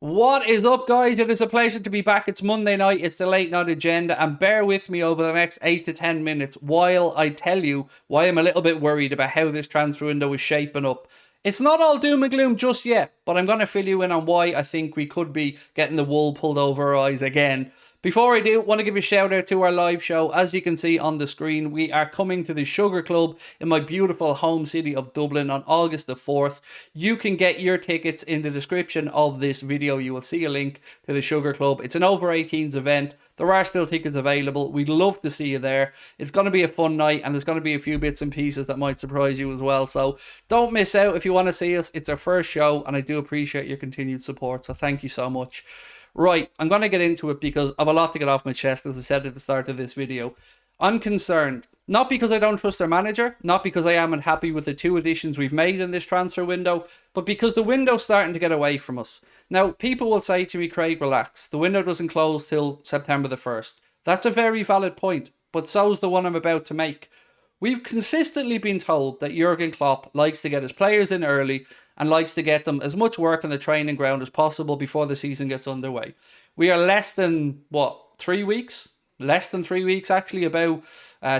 What is up, guys? It is a pleasure to be back. It's Monday night. It's the late night agenda, and bear with me over the next 8 to 10 minutes while I tell you why I'm a little bit worried about how this transfer window is shaping up. It's not all doom and gloom just yet, but I'm going to fill you in on why I think we could be getting the wool pulled over our eyes again. Before I do, I want to give a shout out to our live show. As you can see on the screen, we are coming to the Sugar Club in my beautiful home city of Dublin on August the 4th. You can get your tickets in the description of this video. You will see a link to the Sugar Club. It's an over 18s event. There are still tickets available. We'd love to see you there. It's going to be a fun night, and there's going to be a few bits and pieces that might surprise you as well. So don't miss out if you want to see us. It's our first show, and I do appreciate your continued support. So thank you so much. Right, I'm going to get into it because I have a lot to get off my chest, as I said at the start of this video. I'm concerned, not because I don't trust our manager, not because I am unhappy with the 2 additions we've made in this transfer window, but because the window's starting to get away from us. Now, people will say to me, Craig, relax. The window doesn't close till September the 1st. That's a very valid point, but so's the one I'm about to make. We've consistently been told that Jurgen Klopp likes to get his players in early and likes to get them as much work on the training ground as possible before the season gets underway. We are less than, 3 weeks? Less than 3 weeks, actually, about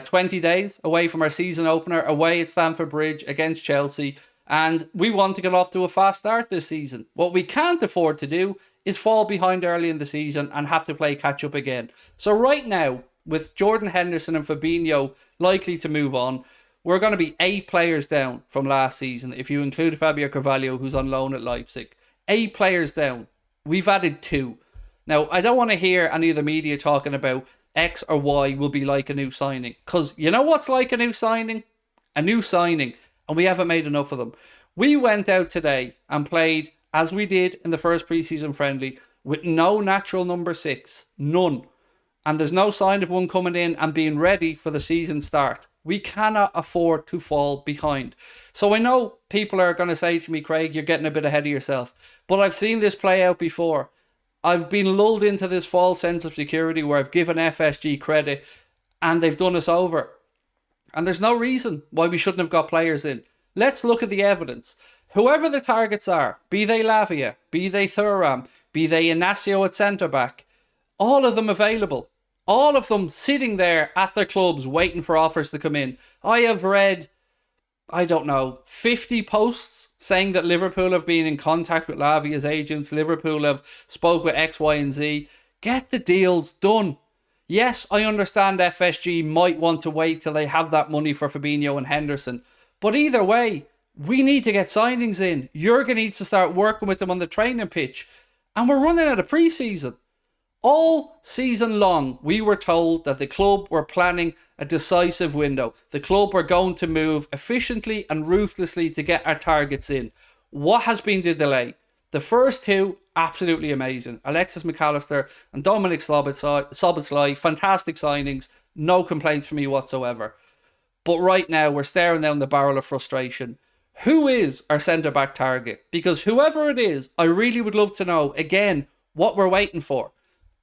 20 days away from our season opener, away at Stamford Bridge against Chelsea, and we want to get off to a fast start this season. What we can't afford to do is fall behind early in the season and have to play catch up again. So right now, with Jordan Henderson and Fabinho likely to move on, we're going to be 8 players down from last season, if you include Fabio Carvalho, who's on loan at Leipzig. 8 players down. We've added 2. Now, I don't want to hear any of the media talking about X or Y will be like a new signing. Because you know what's like a new signing? A new signing. And we haven't made enough of them. We went out today and played, as we did in the first pre-season friendly, with no natural number 6. None. And there's no sign of one coming in and being ready for the season start. We cannot afford to fall behind. So I know people are going to say to me, Craig, you're getting a bit ahead of yourself. But I've seen this play out before. I've been lulled into this false sense of security where I've given FSG credit and they've done us over. And there's no reason why we shouldn't have got players in. Let's look at the evidence. Whoever the targets are, be they Lavia, be they Thuram, be they Inacio at centre-back, all of them available. All of them sitting there at their clubs waiting for offers to come in. I have read, 50 posts saying that Liverpool have been in contact with Lavia's agents. Liverpool have spoke with X, Y and Z. Get the deals done. Yes, I understand FSG might want to wait till they have that money for Fabinho and Henderson. But either way, we need to get signings in. Jurgen needs to start working with them on the training pitch. And we're running out of pre-season. All season long, we were told that the club were planning a decisive window. The club were going to move efficiently and ruthlessly to get our targets in. What has been the delay? The first 2, absolutely amazing. Alexis McAllister and Dominic Szoboszlai, fantastic signings. No complaints from me whatsoever. But right now, we're staring down the barrel of frustration. Who is our centre-back target? Because whoever it is, I really would love to know, again, what we're waiting for.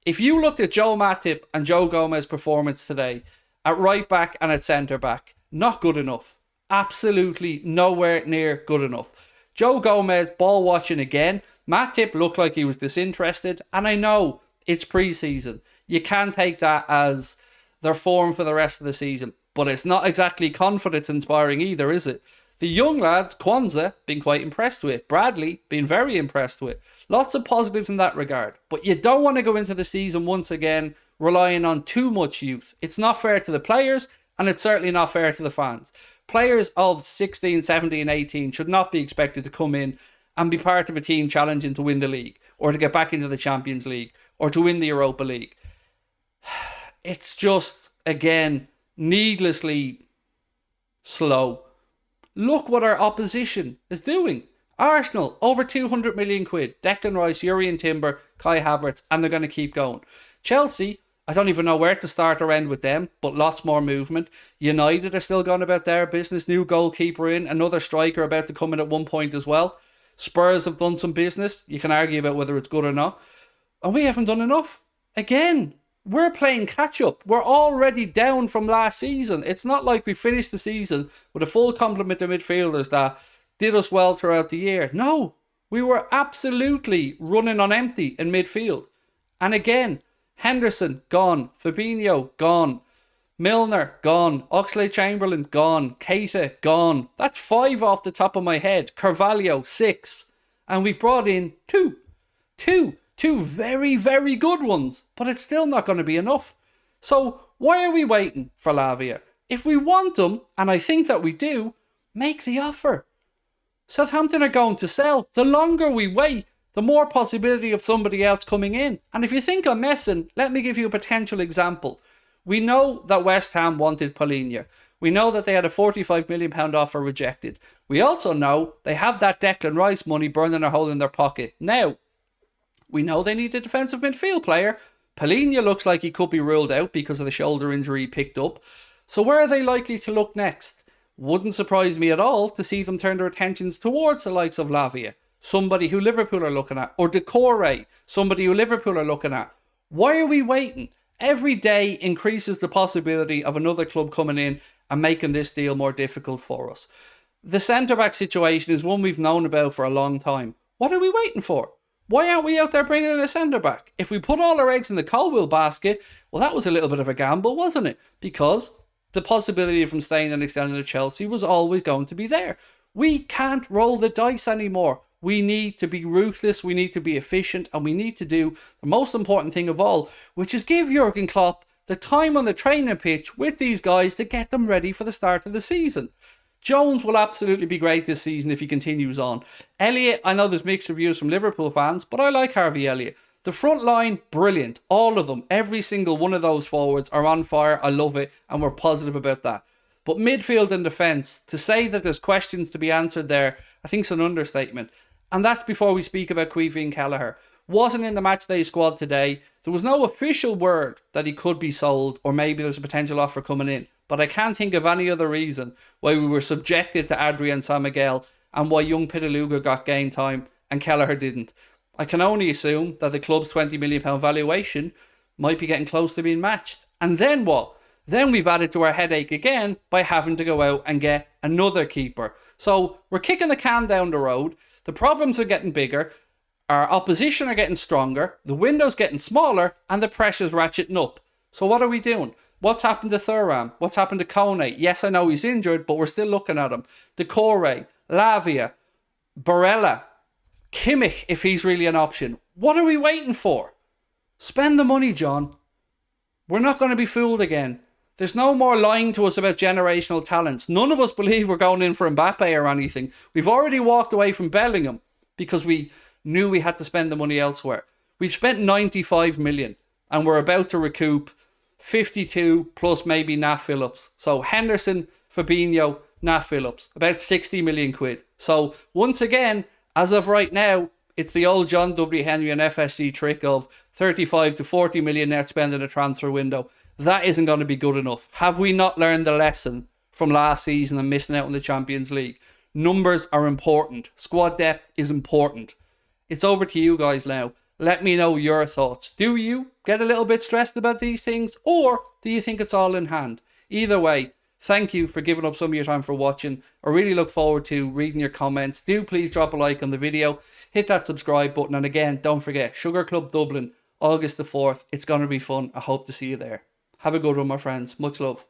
If you looked at Joe Matip and Joe Gomez's performance today, at right back and at centre back, not good enough. Absolutely nowhere near good enough. Joe Gomez, ball watching again. Matip looked like he was disinterested. And I know it's pre-season. You can take that as their form for the rest of the season. But it's not exactly confidence inspiring either, is it? The young lads, Kwanzaa, been quite impressed with. Bradley, been very impressed with. Lots of positives in that regard. But you don't want to go into the season once again relying on too much youth. It's not fair to the players, and it's certainly not fair to the fans. Players of 16, 17, 18 should not be expected to come in and be part of a team challenging to win the league, or to get back into the Champions League, or to win the Europa League. It's just, again, needlessly slow. Look what our opposition is doing. Arsenal, over 200 million quid. Declan Rice, Jurrien Timber, Kai Havertz, and they're going to keep going. Chelsea, I don't even know where to start or end with them, but lots more movement. United are still going about their business. New goalkeeper in, another striker about to come in at one point as well. Spurs have done some business. You can argue about whether it's good or not. And we haven't done enough. Again, we're playing catch up. We're already down from last season. It's not like we finished the season with a full complement of midfielders that did us well throughout the year. No, We were absolutely running on empty in midfield. And again, Henderson, gone. Fabinho, gone. Milner, gone. Oxlade-Chamberlain, gone. Keita, gone. That's 5 off the top of my head. Carvalho, 6. And we've brought in two very, very good ones. But it's still not going to be enough. So why are we waiting for Lavia? If we want them, and I think that we do, make the offer. Southampton are going to sell. The longer we wait, the more possibility of somebody else coming in. And if you think I'm messing, let me give you a potential example. We know that West Ham wanted Paulinho. We know that they had a £45 million offer rejected. We also know they have that Declan Rice money burning a hole in their pocket. Now, we know they need a defensive midfield player. Paulinho looks like he could be ruled out because of the shoulder injury he picked up. So where are they likely to look next? Wouldn't surprise me at all to see them turn their attentions towards the likes of Lavia, somebody who Liverpool are looking at, or Decore, somebody who Liverpool are looking at. Why are we waiting? Every day increases the possibility of another club coming in and making this deal more difficult for us. The centre-back situation is one we've known about for a long time. What are we waiting for? Why aren't we out there bringing in a centre-back? If we put all our eggs in the Colwill basket, well, that was a little bit of a gamble, wasn't it? Because the possibility of him staying and extending to Chelsea was always going to be there. We can't roll the dice anymore. We need to be ruthless, we need to be efficient, and we need to do the most important thing of all, which is give Jurgen Klopp the time on the training pitch with these guys to get them ready for the start of the season. Jones will absolutely be great this season if he continues on. Elliott, I know there's mixed reviews from Liverpool fans, but I like Harvey Elliott. The front line, brilliant. All of them, every single one of those forwards are on fire. I love it, and we're positive about that. But midfield and defence, to say that there's questions to be answered there, I think is an understatement. And that's before we speak about Queevy and Kelleher. Wasn't in the matchday squad today. There was no official word that he could be sold, or maybe there's a potential offer coming in. But I can't think of any other reason why we were subjected to Adrian San Miguel and why young Pitaluga got game time and Kelleher didn't. I can only assume that the club's £20 million valuation might be getting close to being matched. And then what? Then we've added to our headache again by having to go out and get another keeper. So we're kicking the can down the road. The problems are getting bigger. Our opposition are getting stronger. The window's getting smaller and the pressure's ratcheting up. So what are we doing? What's happened to Thuram? What's happened to Kone? Yes, I know he's injured, but we're still looking at him. Decore, Lavia, Barella, Kimmich, if he's really an option. What are we waiting for? Spend the money, John. We're not going to be fooled again. There's no more lying to us about generational talents. None of us believe we're going in for Mbappe or anything. We've already walked away from Bellingham because we knew we had to spend the money elsewhere. We've spent 95 million and we're about to recoup 52 plus maybe Nat Phillips. So Henderson, Fabinho, Nat Phillips, about 60 million quid. So once again, as of right now, it's the old John W. Henry and FSG trick of 35 to 40 million net spend in a transfer window. That isn't going to be good enough. Have we not learned the lesson from last season and missing out on the Champions League? Numbers are important. Squad depth is important. It's over to you guys now. Let me know your thoughts. Do you get a little bit stressed about these things, or do you think it's all in hand? Either way, thank you for giving up some of your time for watching. I really look forward to reading your comments. Do please drop a like on the video. Hit that subscribe button. And again, don't forget, Sugar Club Dublin, August the 4th. It's going to be fun. I hope to see you there. Have a good one, my friends. Much love.